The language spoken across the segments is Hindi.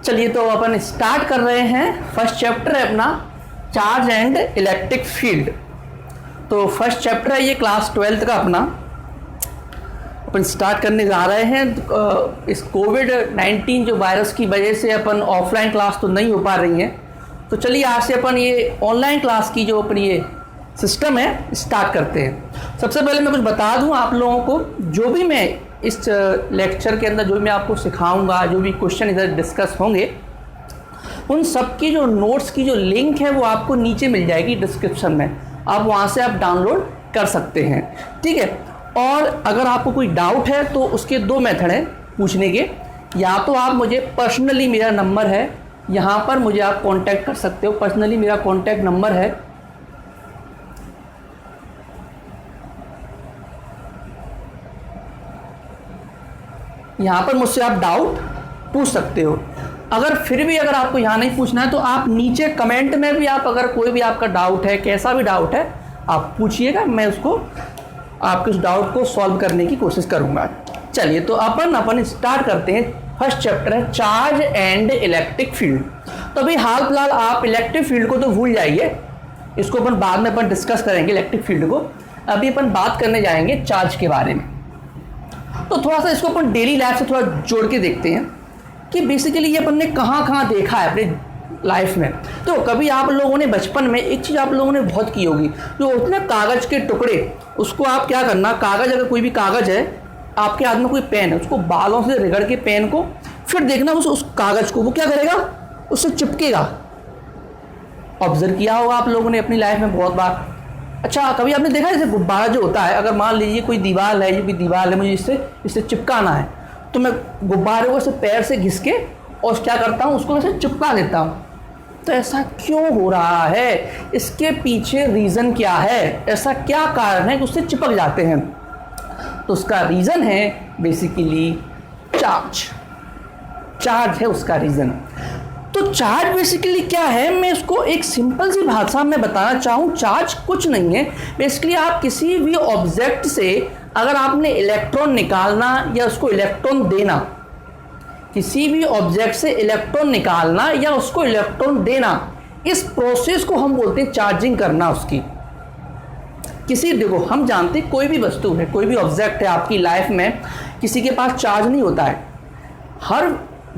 चलिए तो अपन स्टार्ट कर रहे हैं। फर्स्ट चैप्टर है अपना चार्ज एंड इलेक्ट्रिक फील्ड। तो फर्स्ट चैप्टर है ये क्लास 12th का अपना। अपन स्टार्ट करने जा रहे हैं। इस कोविड-19 जो वायरस की वजह से अपन ऑफलाइन क्लास तो नहीं हो पा रही हैं, तो चलिए आज से अपन ये ऑनलाइन क्लास की जो अपनी ये सिस्टम है स्टार्ट करते हैं। सबसे पहले मैं कुछ बता दूं आप लोगों को, जो भी मैं इस लेक्चर के अंदर जो भी मैं आपको सिखाऊंगा, जो भी क्वेश्चन इधर डिस्कस होंगे, उन सब की जो नोट्स की जो लिंक है वो आपको नीचे मिल जाएगी डिस्क्रिप्शन में। आप वहाँ से आप डाउनलोड कर सकते हैं, ठीक है। और अगर आपको कोई डाउट है तो उसके दो मेथड हैं पूछने के। या तो आप मुझे पर्सनली, मेरा नंबर है यहाँ पर, मुझे आप कांटेक्ट कर सकते हो। पर्सनली मेरा कांटेक्ट नंबर है यहाँ पर, मुझसे आप डाउट पूछ सकते हो। अगर फिर भी अगर आपको यहाँ नहीं पूछना है तो आप नीचे कमेंट में भी आप अगर कोई भी आपका डाउट है, कैसा भी डाउट है, आप पूछिएगा, मैं उसको आपके उस डाउट को सॉल्व करने की कोशिश करूँगा। चलिए तो अपन स्टार्ट करते हैं। फर्स्ट चैप्टर है चार्ज एंड इलेक्ट्रिक फील्ड। तो अभी हाल फिलहाल आप इलेक्ट्रिक फील्ड को तो भूल जाइए, इसको अपन बाद में अपन डिस्कस करेंगे इलेक्ट्रिक फील्ड को। अभी अपन बात करने जाएंगे चार्ज के बारे में। तो थोड़ा सा इसको अपन डेली लाइफ से थोड़ा जोड़ के देखते हैं कि बेसिकली ये अपन ने कहाँ कहाँ देखा है अपने लाइफ में। तो कभी आप लोगों ने बचपन में एक चीज़ आप लोगों ने बहुत की होगी, जो उतने कागज़ के टुकड़े, उसको आप क्या करना, कागज़, अगर कोई भी कागज़ है, आपके हाथ में कोई पेन है, उसको बालों से रगड़ के पेन को, फिर देखना उस कागज़ को वो क्या करेगा, उससे चिपकेगा। ऑब्जर्व किया होगा आप लोगों ने अपनी लाइफ में बहुत बार। अच्छा, कभी आपने देखा जैसे गुब्बारा जो होता है, अगर मान लीजिए कोई दीवार है, मुझे इससे चिपकाना है, तो मैं गुब्बारे को ऐसे पैर से घिस के और क्या करता हूँ, उसको ऐसे चिपका देता हूँ। तो ऐसा क्यों हो रहा है, इसके पीछे रीज़न क्या है, ऐसा क्या कारण है कि उससे चिपक जाते हैं? तो उसका रीज़न है बेसिकली चार्ज है उसका रीज़न। तो चार्ज बेसिकली क्या है, मैं इसको एक सिंपल सी भाषा में बताना चाहूँ। चार्ज कुछ नहीं है, बेसिकली आप किसी भी ऑब्जेक्ट से अगर आपने इलेक्ट्रॉन निकालना या उसको इलेक्ट्रॉन देना, किसी भी ऑब्जेक्ट से इलेक्ट्रॉन निकालना या उसको इलेक्ट्रॉन देना, इस प्रोसेस को हम बोलते हैं चार्जिंग करना उसकी। देखो, हम जानते हैं कोई भी वस्तु है, कोई भी ऑब्जेक्ट है आपकी लाइफ में, किसी के पास चार्ज नहीं होता है। हर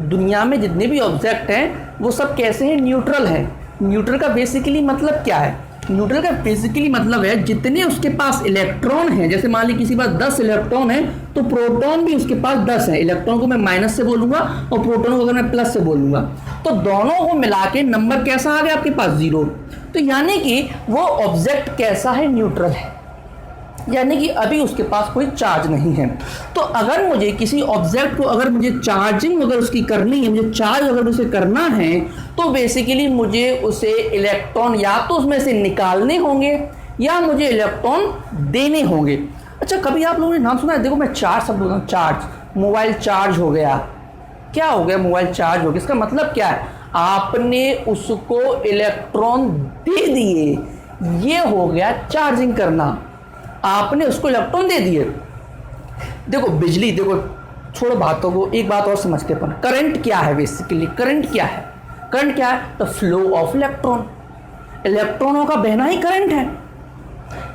दुनिया में जितने भी ऑब्जेक्ट हैं वो सब कैसे हैं, न्यूट्रल है। न्यूट्रल का बेसिकली मतलब क्या है? न्यूट्रल का बेसिकली मतलब है जितने उसके पास इलेक्ट्रॉन हैं, जैसे मान ली किसी के पास 10 इलेक्ट्रॉन है तो प्रोटॉन भी उसके पास 10 है। इलेक्ट्रॉन को मैं माइनस से बोलूँगा और प्रोटॉन को अगर मैं प्लस से बोलूँगा, तो दोनों को मिला के नंबर कैसा आ गया आपके पास, 0। तो यानी कि वो ऑब्जेक्ट कैसा है, न्यूट्रल है, यानी कि अभी उसके पास कोई चार्ज नहीं है। तो अगर मुझे किसी ऑब्जेक्ट को अगर मुझे चार्जिंग अगर उसकी करनी है, मुझे चार्ज अगर उसे करना है, तो बेसिकली मुझे उसे इलेक्ट्रॉन या तो उसमें से निकालने होंगे या मुझे इलेक्ट्रॉन देने होंगे। अच्छा, कभी आप लोगों ने नाम सुना है? देखो, मैं चार्ज शब्द बोलता हूँ, चार्ज, मोबाइल चार्ज हो गया। क्या हो गया? मोबाइल चार्ज हो गया। इसका मतलब क्या है? आपने उसको इलेक्ट्रॉन दे दिए, ये हो गया चार्जिंग करना। आपने उसको इलेक्ट्रॉन दे दिए। देखो बिजली, देखो छोड़ो बातों को, एक बात और समझते अपन। करंट क्या है? बेसिकली करंट क्या है? करंट क्या है? The flow of electron. इलेक्ट्रॉनों का बहना ही करंट है।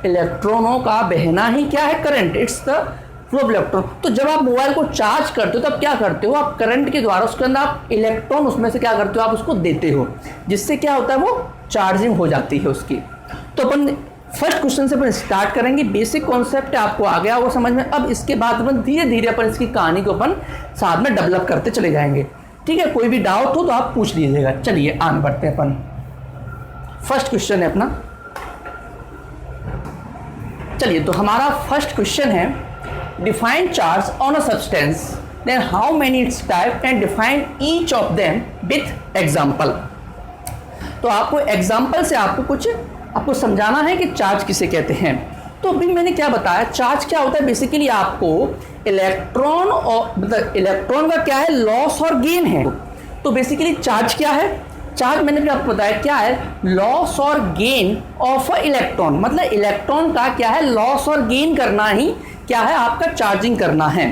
इलेक्ट्रॉनों का बहना ही क्या है? Current. It's the flow of electron. तो जब आप मोबाइल को चार्ज करते हो तब क्या करते हो? आप करंट के द्वारा उसके अंदर आप इलेक्ट्रॉन उसमें से क्या करते हो, आप उसको देते हो, जिससे क्या होता है, वो चार्जिंग हो जाती है उसकी। तो अपन फर्स्ट क्वेश्चन से अपन स्टार्ट करेंगे। बेसिक कॉन्सेप्ट आपको आ गया होगा समझ में। अब इसके बाद अपन धीरे धीरे अपन इसकी कहानी को अपन साथ में डेवलप करते चले जाएंगे, ठीक है। कोई भी डाउट हो तो आप पूछ लीजिएगा। चलिए आगे बढ़ते हैं अपन। फर्स्ट क्वेश्चन है अपना। चलिए तो हमारा फर्स्ट क्वेश्चन है, define charge on a substance, then how many its type and define each of them with example. तो आपको एग्जाम्पल से आपको समझाना है कि चार्ज किसे कहते हैं। तो अभी मैंने क्या बताया, चार्ज क्या होता है? बेसिकली आपको इलेक्ट्रॉन और मतलब इलेक्ट्रॉन का क्या है, लॉस और गेन है। तो बेसिकली चार्ज क्या है? चार्ज मैंने भी आपको बताया क्या है, लॉस और गेन ऑफ अ इलेक्ट्रॉन। मतलब इलेक्ट्रॉन का क्या है, लॉस और गेन करना ही क्या है, आपका चार्जिंग करना है।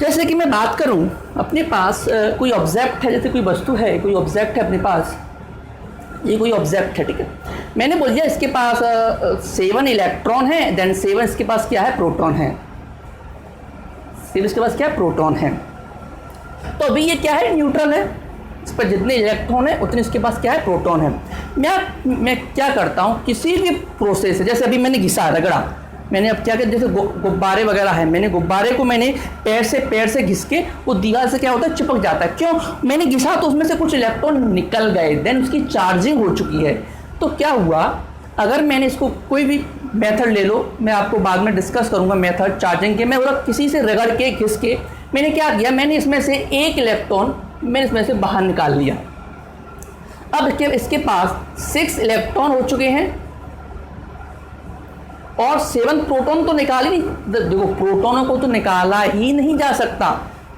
जैसे कि मैं बात करूं, अपने पास कोई ऑब्जेक्ट है, जैसे कोई वस्तु है, कोई ऑब्जेक्ट है अपने पास, ये कोई ऑब्जेक्ट है, ठीक है। मैंने बोल दिया इसके पास 7 इलेक्ट्रॉन है, देन 7 इसके पास क्या है, प्रोटॉन है। 7 इसके पास क्या है, प्रोटॉन है। तो अभी ये क्या है, न्यूट्रल है, इस पर जितने इलेक्ट्रॉन है उतने इसके पास क्या है, प्रोटॉन है। मैं क्या करता हूँ, किसी भी प्रोसेस, जैसे अभी मैंने घिसा, रगड़ा, मैंने अब क्या किया, जैसे गुब्बारे वगैरह है, मैंने गुब्बारे को मैंने पैर से घिस के वो दीवार से क्या होता है, चिपक जाता है। क्यों, मैंने घिसा तो उसमें से कुछ इलेक्ट्रॉन निकल गए, देन उसकी चार्जिंग हो चुकी है। तो क्या हुआ, अगर मैंने इसको कोई भी मेथड ले लो, मैं आपको बाद में डिस्कस करूंगा मेथड चार्जिंग के, मैं बोला किसी से रगड़ के घिस के मैंने क्या किया, मैंने इसमें से एक इलेक्ट्रॉन मैंने इसमें से बाहर निकाल लिया। अब इसके पास 6 इलेक्ट्रॉन हो चुके हैं और 7 प्रोटॉन तो निकाल ही नहीं। देखो, प्रोटॉनों को तो निकाला ही नहीं जा सकता,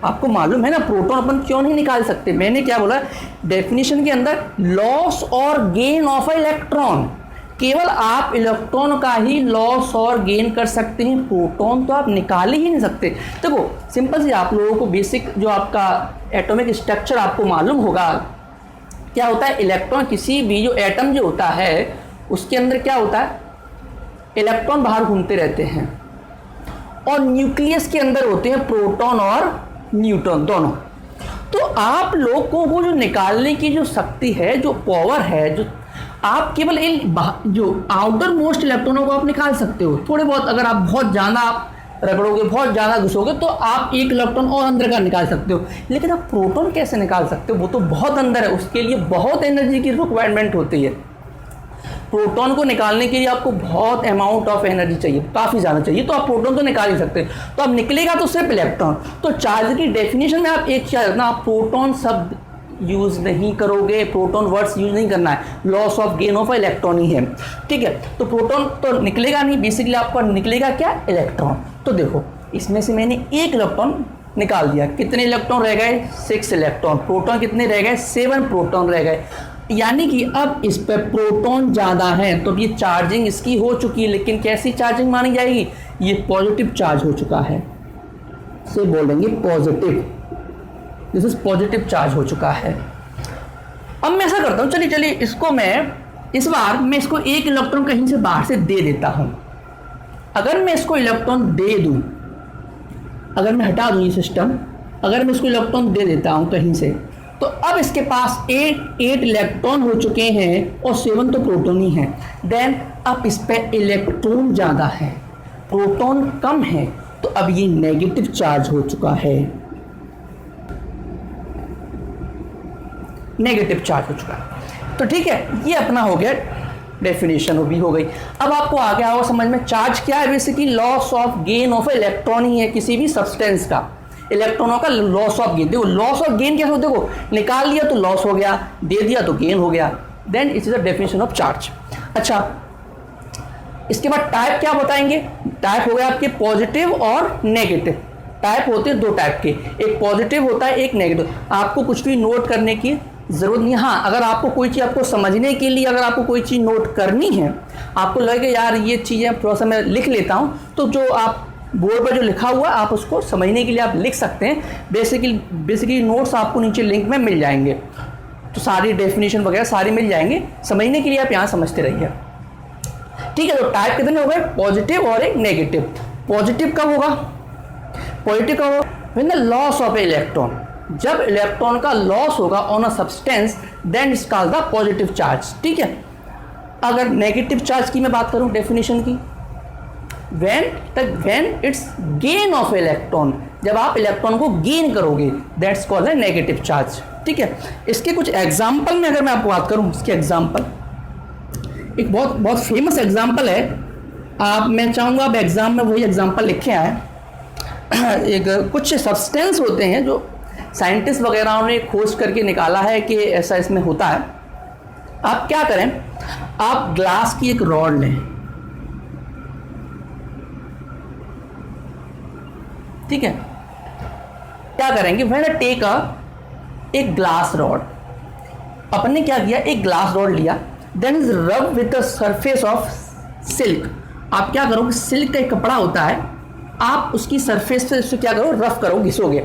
आपको मालूम है ना प्रोटॉन अपन क्यों नहीं निकाल सकते। मैंने क्या बोला, डेफिनेशन के अंदर लॉस और गेन ऑफ इलेक्ट्रॉन, केवल आप इलेक्ट्रॉन का ही लॉस और गेन कर सकते हैं, प्रोटॉन तो आप निकाल ही नहीं सकते। देखो सिंपल से, आप लोगों को बेसिक जो आपका एटॉमिक स्ट्रक्चर आपको मालूम होगा, क्या होता है, इलेक्ट्रॉन, किसी भी जो एटम जो होता है उसके अंदर क्या होता है, इलेक्ट्रॉन बाहर घूमते रहते हैं, और न्यूक्लियस के अंदर होते हैं प्रोटॉन और न्यूट्रॉन दोनों। तो आप लोगों को जो निकालने की जो शक्ति है, जो पावर है, जो आप केवल इन जो आउटर मोस्ट इलेक्ट्रॉनों को आप निकाल सकते हो थोड़े बहुत। अगर आप बहुत ज़्यादा आप रगड़ोगे, बहुत ज़्यादा घुसोगे, तो आप एक इलेक्ट्रॉन और अंदर का निकाल सकते हो। लेकिन आप प्रोटॉन कैसे निकाल सकते हो, वो तो बहुत अंदर है, उसके लिए बहुत एनर्जी की रिक्वायरमेंट होती है। प्रोटॉन को निकालने के लिए आपको बहुत अमाउंट ऑफ एनर्जी चाहिए, काफ़ी ज़्यादा चाहिए, तो आप प्रोटॉन तो निकाल ही सकते हैं। तो अब निकलेगा तो सिर्फ इलेक्ट्रॉन। तो चार्ज की डेफिनेशन में आप एक क्या रखना, आप प्रोटॉन शब्द यूज़ नहीं करोगे, प्रोटॉन वर्ड्स यूज नहीं करना है, loss of gain of electron ही है, ठीक है। तो प्रोटॉन तो निकलेगा नहीं, बेसिकली आपका निकलेगा क्या, इलेक्ट्रॉन। तो देखो इसमें से मैंने एक इलेक्ट्रॉन निकाल दिया, कितने इलेक्ट्रॉन रह गए, 6 इलेक्ट्रॉन। प्रोटॉन कितने रह गए, 7 प्रोटॉन रह गए। यानी कि अब इस पर प्रोटॉन ज़्यादा है, तो ये चार्जिंग इसकी हो चुकी है, लेकिन कैसी चार्जिंग मानी जाएगी, ये पॉजिटिव चार्ज हो चुका है, से बोलेंगे positive, this is positive charge हो चुका है। अब मैं ऐसा करता हूँ, चलिए इसको मैं इस बार मैं इसको एक इलेक्ट्रॉन कहीं से बाहर से दे देता हूँ। अगर मैं इसको इलेक्ट्रॉन दे दूँ, अगर मैं हटा दूँ ये सिस्टम, अगर मैं इसको इलेक्ट्रॉन दे देता हूँ कहीं से, तो अब इसके पास 8 इलेक्ट्रॉन हो चुके हैं और 7 तो प्रोटॉन ही हैं। देन अब इस पर इलेक्ट्रॉन ज़्यादा है, प्रोटॉन कम है, तो अब ये नेगेटिव चार्ज हो चुका है, नेगेटिव चार्ज हो चुका है। तो ठीक है, ये अपना हो गया, डेफिनेशन भी हो गई। अब आपको आ गया होगा समझ में, चार्ज क्या है, basically loss of gain of electron ही है किसी भी सब्सटेंस का, इलेक्ट्रॉनों का लॉस ऑफ गेन। देखो लॉस ऑफ गेन कैसे होता है, देखो निकाल लिया तो लॉस हो गया, दे दिया तो गेन हो गया, then it is the definition of charge. अच्छा, इसके बाद टाइप क्या बताएंगे, टाइप हो गया आपके पॉजिटिव और नेगेटिव। टाइप होते हैं 2 टाइप के, एक पॉजिटिव होता है, एक नेगेटिव। आपको कुछ भी नोट करने की ज़रूरत नहीं। हाँ, अगर आपको कोई चीज़ आपको समझने के लिए, अगर आपको कोई चीज़ नोट करनी है, आपको लगेगा यार ये चीज़ें थोड़ा सा मैं लिख लेता हूँ, तो जो आप बोर्ड पर जो लिखा हुआ है आप उसको समझने के लिए आप लिख सकते हैं। बेसिकली नोट्स आपको नीचे लिंक में मिल जाएंगे, तो सारी डेफिनेशन वगैरह सारी मिल जाएंगे, समझने के लिए आप यहाँ समझते रहिए, ठीक है। तो टाइप कितने हो गए, पॉजिटिव और एक नेगेटिव। पॉजिटिव कब होगा, पॉजिटिव कब होगा, when the loss of electron, जब इलेक्ट्रॉन का लॉस होगा on a substance, then it's called the positive charge, ठीक है। अगर नेगेटिव चार्ज की मैं बात करूं डेफिनेशन की, when it's gain of electron, जब आप इलेक्ट्रॉन को गेन करोगे, दैट्स कॉल्ड है नेगेटिव चार्ज, ठीक है। इसके कुछ एग्जाम्पल में अगर मैं आपको बात करूं, इसके एग्जाम्पल, एक बहुत फेमस एग्जाम्पल है, मैं चाहूँगा आप एग्जाम में वही एग्जाम्पल लिखे आए। एक कुछ सब्सटेंस होते हैं जो साइंटिस्ट वगैरह ने खोज करके निकाला है कि ऐसा इसमें होता है। आप क्या करें, आप ग्लास की एक रॉड लें, ठीक है। क्या करेंगे, व्हेन टेक एक ग्लास रॉड, अपने क्या किया, एक ग्लास रॉड लिया, देन इज रब with the surface of silk. आप क्या करोगे, सिल्क का एक कपड़ा होता है, आप उसकी सरफेस पे इससे क्या करो, रफ करो, घिसोगे।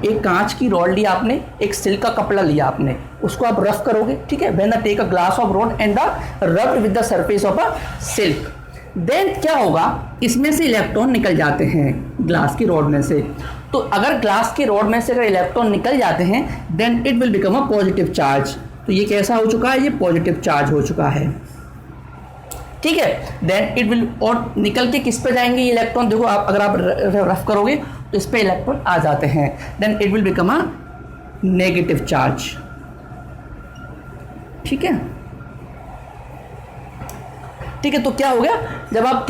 एक कांच की रॉड ली आपने, एक सिल्क का कपड़ा लिया आपने, उसको आप रफ करोगे, ठीक है। When the take a glass of rod and the rubbed with the surface of a silk, then क्या होगा, इसमें से इलेक्ट्रॉन निकल जाते हैं ग्लास की रॉड में से। तो अगर ग्लास की रॉड में से अगर इलेक्ट्रॉन निकल जाते हैं then it will become a positive charge. तो ये कैसा हो चुका है, ये पॉजिटिव चार्ज हो चुका है, ठीक है। देन इट विल, और निकल के किस पे जाएंगे ये इलेक्ट्रॉन, देखो आप अगर आप रफ करोगे तो इस पे इलेक्ट्रॉन आ जाते हैं, then it will become a negative charge, ठीक है। ठीक है, तो क्या हो गया, जब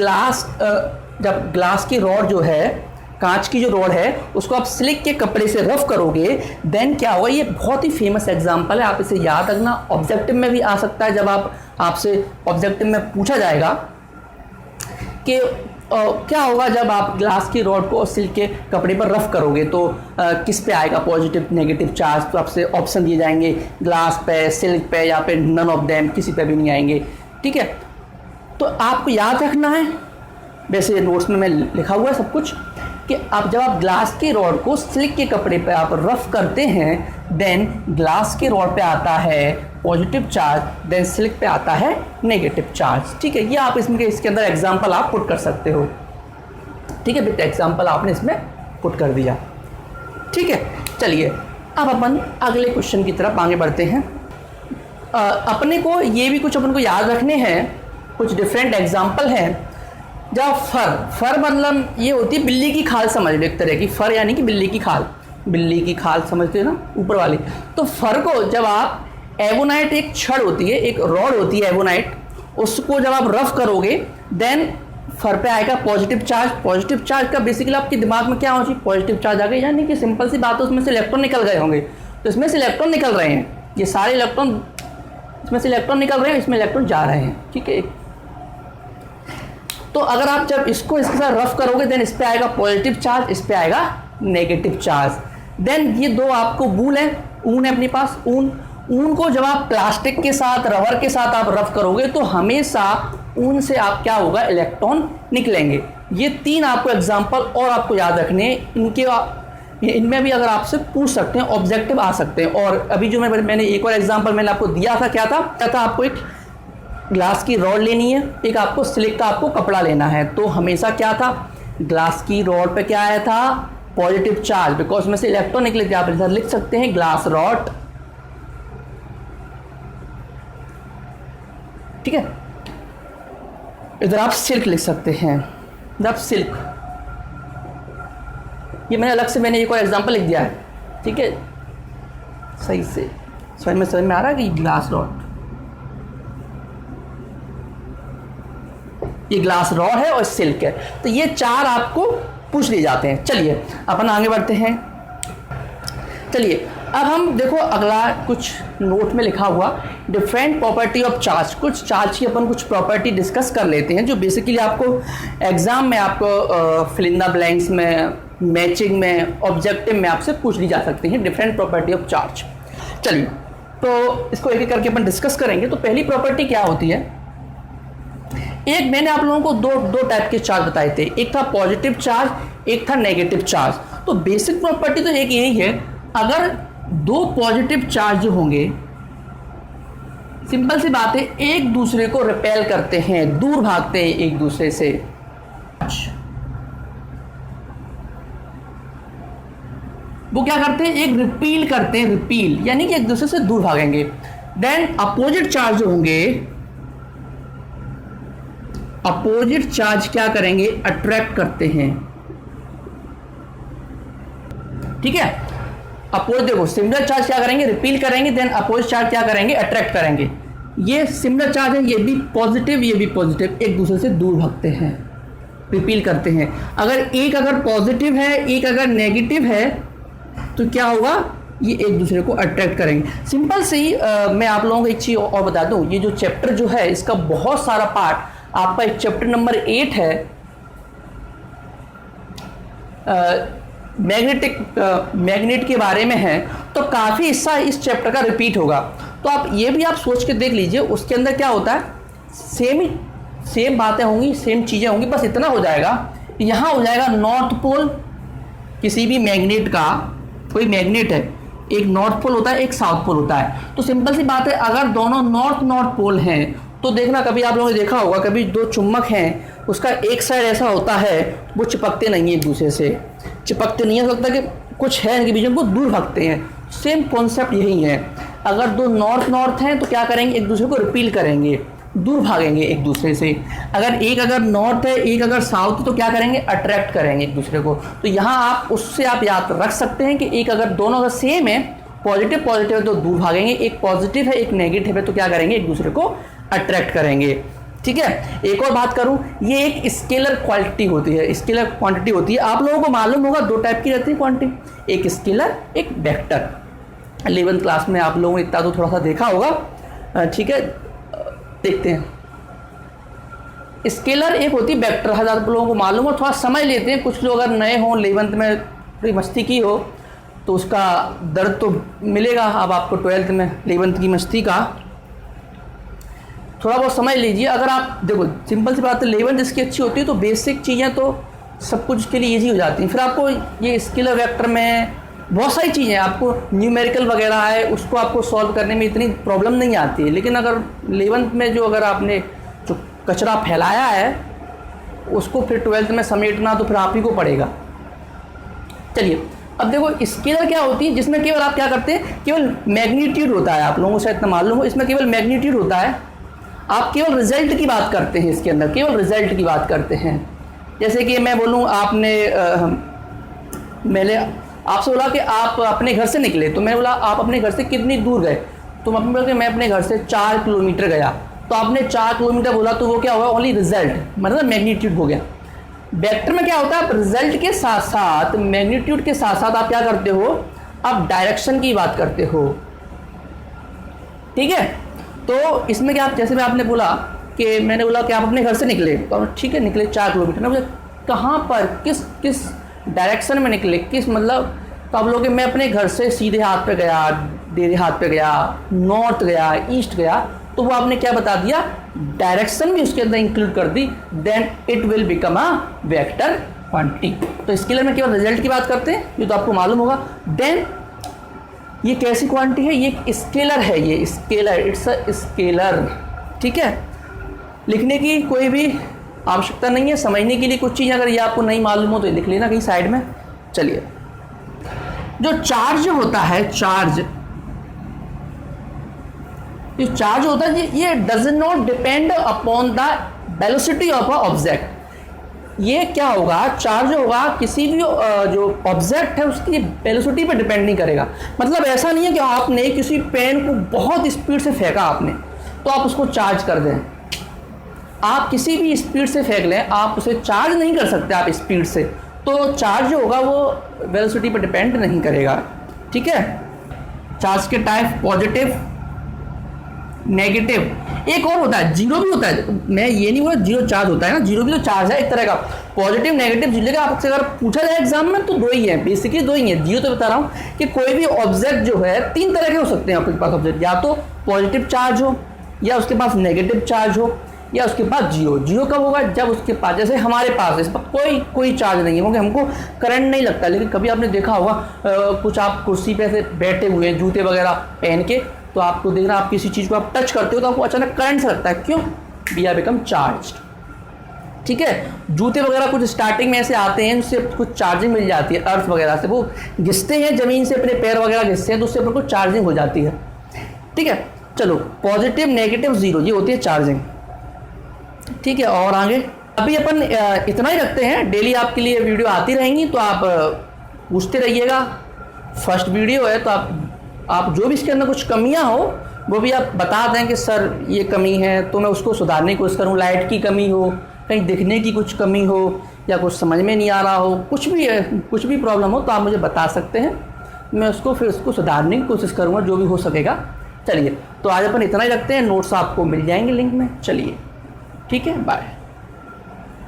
ग्लास की रॉड जो है, कांच की जो रॉड है, उसको आप सिल्क के कपड़े से रफ करोगे, देन क्या होगा, ये बहुत ही फेमस एग्जांपल है, आप इसे याद रखना, ऑब्जेक्टिव में भी आ सकता है। जब आपसे ऑब्जेक्टिव में पूछा जाएगा कि क्या होगा जब आप ग्लास की रॉड को सिल्क के कपड़े पर रफ करोगे तो किस पे आएगा पॉजिटिव नेगेटिव चार्ज, तो आपसे ऑप्शन दिए जाएंगे, ग्लास पे, सिल्क पे, या पे नन ऑफ देम, किसी पे भी नहीं आएंगे, ठीक है। तो आपको याद रखना है, वैसे नोट्स में मैं लिखा हुआ है सब कुछ, कि जब आप ग्लास की रॉड को सिल्क के कपड़े पे आप रफ करते हैं, देन ग्लास की रॉड पे आता है पॉजिटिव चार्ज, देन सिल्क पे आता है नेगेटिव चार्ज, ठीक है। ये आप इसके अंदर एग्जांपल आप पुट कर सकते हो, ठीक है। बेटा एग्जांपल आपने इसमें पुट कर दिया, ठीक है। चलिए अब अपन अगले क्वेश्चन की तरफ आगे बढ़ते हैं। अपने को ये भी कुछ अपन को याद रखने हैं, कुछ डिफरेंट एग्जाम्पल हैं। जब फर मतलब ये होती है बिल्ली की खाल, समझ लो एक तरह की, फर यानी कि बिल्ली की खाल समझते हो ना, ऊपर वाली। तो फर को जब आप एवोनाइट, एक छड़ होती है, एक रॉड होती है एवोनाइट, उसको जब आप रफ करोगे देन फर पे आएगा पॉजिटिव चार्ज। पॉजिटिव चार्ज का बेसिकली आपके दिमाग में क्या होना चाहिए, पॉजिटिव चार्ज आ गए, यानी कि सिंपल सी बात है, उसमें से इलेक्ट्रॉन निकल गए होंगे। तो इसमें से इलेक्ट्रॉन निकल रहे हैं, ये सारे इलेक्ट्रॉन, इसमें से इलेक्ट्रॉन निकल रहे हैं, इसमें इलेक्ट्रॉन जा रहे हैं, ठीक है। तो अगर आप जब इसको इसके साथ रफ करोगे देन इस पे आएगा पॉजिटिव चार्ज, इस पे आएगा नेगेटिव चार्ज। देन ये दो आपको बूल है, ऊन है अपने पास, ऊन को जब आप प्लास्टिक के साथ, रबर के साथ आप रफ करोगे तो हमेशा ऊन से आप क्या होगा, इलेक्ट्रॉन निकलेंगे। ये तीन आपको एग्जाम्पल और आपको याद रखने हैं, इनमें भी अगर आपसे पूछ सकते हैं, ऑब्जेक्टिव आ सकते हैं। और अभी जो मैंने एक और एग्जाम्पल मैंने आपको दिया था, क्या था आपको एक ग्लास की रॉड लेनी है, एक आपको सिल्क का आपको कपड़ा लेना है। तो हमेशा क्या था, ग्लास की रॉड पे क्या आया था, पॉजिटिव चार्ज, बिकॉज में से इलेक्ट्रॉन निकले थे। आप इधर लिख सकते हैं ग्लास रॉड, ठीक है। इधर आप सिल्क लिख सकते हैं, इधर सिल्क, ये मैंने अलग से एक और एग्जांपल लिख दिया है, ठीक है। सही से समझ में आ रहा है कि ग्लास रॉड, ये ग्लास रॉड है और सिल्क है। तो ये चार आपको पूछ लिए जाते हैं। चलिए अपन आगे बढ़ते हैं। चलिए अब हम देखो अगला कुछ नोट में लिखा हुआ डिफरेंट प्रॉपर्टी ऑफ चार्ज, कुछ चार्ज की अपन कुछ प्रॉपर्टी डिस्कस कर लेते हैं जो बेसिकली आपको एग्जाम में, आपको फिल इन द ब्लैंक्स में, मैचिंग में, ऑब्जेक्टिव में आपसे पूछ ली जा सकती हैं, डिफरेंट प्रॉपर्टी ऑफ चार्ज। चलिए तो इसको एक एक करके अपन डिस्कस करेंगे। तो पहली प्रॉपर्टी क्या होती है, एक मैंने आप लोगों को दो टाइप के चार्ज बताए थे, एक था पॉजिटिव चार्ज, एक था नेगेटिव चार्ज। तो बेसिक प्रॉपर्टी तो एक यही है, अगर दो पॉजिटिव चार्ज जो होंगे, सिंपल सी बात है, एक दूसरे को रिपेल करते हैं, दूर भागते हैं एक दूसरे से। वो क्या करते हैं, एक रिपील करते हैं, रिपील यानी कि एक दूसरे से दूर भागेंगे। देन अपोजिट चार्ज जो होंगे, अपोजिट चार्ज क्या करेंगे, अट्रैक्ट करते हैं, ठीक है। अपोजिट देखो, सिमिलर चार्ज क्या करेंगे, रिपील करेंगे, देन अपोजिट चार्ज क्या करेंगे, अट्रैक्ट करेंगे। ये सिमिलर चार्ज है, ये भी पॉजिटिव, ये भी पॉजिटिव, एक दूसरे से दूर भागते हैं, रिपील करते हैं। अगर पॉजिटिव है, एक अगर नेगेटिव है, तो क्या होगा, ये एक दूसरे को अट्रैक्ट करेंगे। सिंपल से ही मैं आप लोगों को एक चीज़ और बता दूं, ये जो चैप्टर जो है इसका बहुत सारा पार्ट आपका एक चैप्टर नंबर 8 है, मैग्नेट के बारे में है, तो काफ़ी हिस्सा इस चैप्टर का रिपीट होगा। तो आप ये भी आप सोच के देख लीजिए, उसके अंदर क्या होता है, सेम बातें होंगी, सेम चीज़ें होंगी, बस इतना हो जाएगा यहाँ हो जाएगा नॉर्थ पोल। किसी भी मैग्नेट का, कोई मैग्नेट है, एक नॉर्थ पोल होता है, एक साउथ पोल होता है। तो सिंपल सी बात है, अगर दोनों नॉर्थ पोल हैं तो देखना, कभी आप लोगों ने देखा होगा, कभी दो चुम्बक हैं, उसका एक साइड ऐसा होता है वो चिपकते नहीं है एक दूसरे से, चिपकते नहीं है, हो सकता है कि कुछ है इनके बीच में, वो दूर भागते हैं। सेम कॉन्सेप्ट यही है, अगर दो नॉर्थ हैं तो क्या करेंगे, एक दूसरे को रिपील करेंगे, दूर भागेंगे एक दूसरे से। अगर नॉर्थ है, एक अगर साउथ है, तो क्या करेंगे, अट्रैक्ट करेंगे एक दूसरे को। तो यहाँ आप उससे आप याद रख सकते हैं कि एक अगर दोनों अगर सेम है, पॉजिटिव है तो दूर भागेंगे, एक पॉजिटिव है एक नेगेटिव है तो क्या करेंगे, एक दूसरे को अट्रैक्ट करेंगे। ठीक है, एक और बात करूं, ये एक स्केलर क्वांटिटी होती है, स्केलर क्वांटिटी होती है। आप लोगों को मालूम होगा दो टाइप की रहती है क्वांटिटी, एक स्केलर एक वेक्टर। 11th क्लास में आप लोगों ने इतना तो थोड़ा सा देखा होगा। ठीक है, देखते हैं। स्केलर एक होती है, वेक्टर आप लोगों को मालूम हो, थोड़ा समझ लेते हैं। कुछ लोग अगर नए हों, 11th में थोड़ी मस्ती की हो तो उसका दर्द तो मिलेगा अब आपको 12th में 11th की मस्ती का थोड़ा बहुत समझ लीजिए। अगर आप देखो, सिंपल सी बात है, 11th इसकी अच्छी होती है तो बेसिक चीज़ें तो सब कुछ के लिए ईजी हो जाती हैं। फिर आपको ये स्केलर वेक्टर में बहुत सारी चीज़ें, आपको न्यूमेरिकल वगैरह है, उसको आपको सॉल्व करने में इतनी प्रॉब्लम नहीं आती है। लेकिन अगर 11th में जो अगर आपने जो कचरा फैलाया है उसको फिर 12th में समेटना तो फिर आप ही को पड़ेगा। चलिए, अब देखो स्केलर क्या होती है, जिसमें केवल आप क्या करते हैं, केवल मैग्नीट्यूड होता है। आप लोगों को शायद इतना मालूम हो, इसमें केवल मैग्नीट्यूड होता है। आप केवल रिजल्ट की बात करते हैं, इसके अंदर केवल रिजल्ट की बात करते हैं। जैसे कि मैं बोलूँ, मैंने आपसे बोला कि आप अपने घर से निकले, तो मैंने बोला आप अपने घर से कितनी दूर गए, तो आपने बोला कि मैं अपने घर से 4 किलोमीटर गया। तो आपने 4 किलोमीटर बोला तो वो क्या होगा, ओनली रिजल्ट, मतलब मैग्नीट्यूड हो गया। वेक्टर में क्या होता है, आप रिजल्ट के साथ साथ, मैग्नीट्यूड के साथ साथ आप क्या करते हो, आप डायरेक्शन की बात करते हो। ठीक है, तो इसमें क्या, जैसे मैं आपने बोला कि मैंने बोला कि आप अपने घर से निकले, तो ठीक है निकले 4 किलोमीटर, मैं मुझे कहाँ पर किस डायरेक्शन में निकले, किस मतलब, तो आप लोग मैं अपने घर से सीधे हाथ पे गया, डेरे हाथ पे गया, नॉर्थ गया, ईस्ट गया, तो वो आपने क्या बता दिया, डायरेक्शन भी उसके अंदर इंक्लूड कर दी, then it will become a vector quantity. तो स्केलर में केवल रिजल्ट की बात करते हैं, ये तो आपको मालूम होगा। देन ये कैसी क्वांटिटी है, ये स्केलर है, ये स्केलर, इट्स अ स्केलर। ठीक है, लिखने की कोई भी आवश्यकता नहीं है, समझने के लिए कुछ चीज़ अगर ये आपको नहीं मालूम हो तो ये लिख लेना कहीं साइड में। चलिए, जो चार्ज होता है, जो चार्ज होता है, ये does not depend upon the velocity of a object. ये क्या होगा, चार्ज होगा किसी भी जो ऑब्जेक्ट है उसकी वेलोसिटी पर डिपेंड नहीं करेगा। मतलब ऐसा नहीं है कि आपने किसी पेन को बहुत स्पीड से फेंका आपने तो आप उसको चार्ज कर दें। आप किसी भी स्पीड से फेंक लें, आप उसे चार्ज नहीं कर सकते आप स्पीड से, तो चार्ज जो होगा वो वेलोसिटी पर डिपेंड नहीं करेगा। ठीक है, चार्ज के टाइप पॉजिटिव, नेगेटिव, एक और होता है जीरो भी होता है। मैं ये नहीं बोला जीरो चार्ज होता है ना, जीरो भी तो चार्ज है एक तरह का। पॉजिटिव नेगेटिव जीरो का आपसे अगर पूछा जाए एग्जाम में तो 2 ही है, बेसिकली 2 ही है। जीरो तो बता रहा हूँ कि कोई भी ऑब्जेक्ट जो है 3 तरह के हो सकते हैं आपके पास ऑब्जेक्ट, या तो पॉजिटिव चार्ज हो, या उसके पास नेगेटिव चार्ज हो, या उसके पास जीरो। जीरो कब होगा, जब उसके पास, जैसे हमारे पास इस पर कोई चार्ज नहीं है क्योंकि हमको करंट नहीं लगता। लेकिन कभी आपने देखा होगा कुछ आप कुर्सी पे ऐसे बैठे हुए हैं जूते वगैरह पहन के, तो आपको देखना आप किसी चीज़ को आप टच करते हो तो आपको अचानक करंट से लगता है, क्यों, वी आर बिकम चार्ज्ड। ठीक है, जूते वगैरह कुछ स्टार्टिंग में ऐसे आते हैं जिससे कुछ चार्जिंग मिल जाती है अर्थ वगैरह से, वो घिसते हैं ज़मीन से, अपने पैर वगैरह घिसते हैं तो उससे अपन को चार्जिंग हो जाती है। ठीक है, चलो पॉजिटिव नेगेटिव जीरो ये होती है चार्जिंग। ठीक है, और आगे अभी अपन इतना ही रखते हैं। डेली आपके लिए वीडियो आती रहेंगी तो आप पूछते रहिएगा। फर्स्ट वीडियो है तो आप जो भी इसके अंदर कुछ कमियां हो वो भी आप बता दें कि सर ये कमी है, तो मैं उसको सुधारने की कोशिश करूँ। लाइट की कमी हो, कहीं दिखने की कुछ कमी हो, या कुछ समझ में नहीं आ रहा हो, कुछ भी प्रॉब्लम हो तो आप मुझे बता सकते हैं, मैं उसको सुधारने की कोशिश करूँगा जो भी हो सकेगा। चलिए, तो आज अपन इतना ही रखते हैं। नोट्स आपको मिल जाएंगे लिंक में। चलिए, ठीक है, बाय।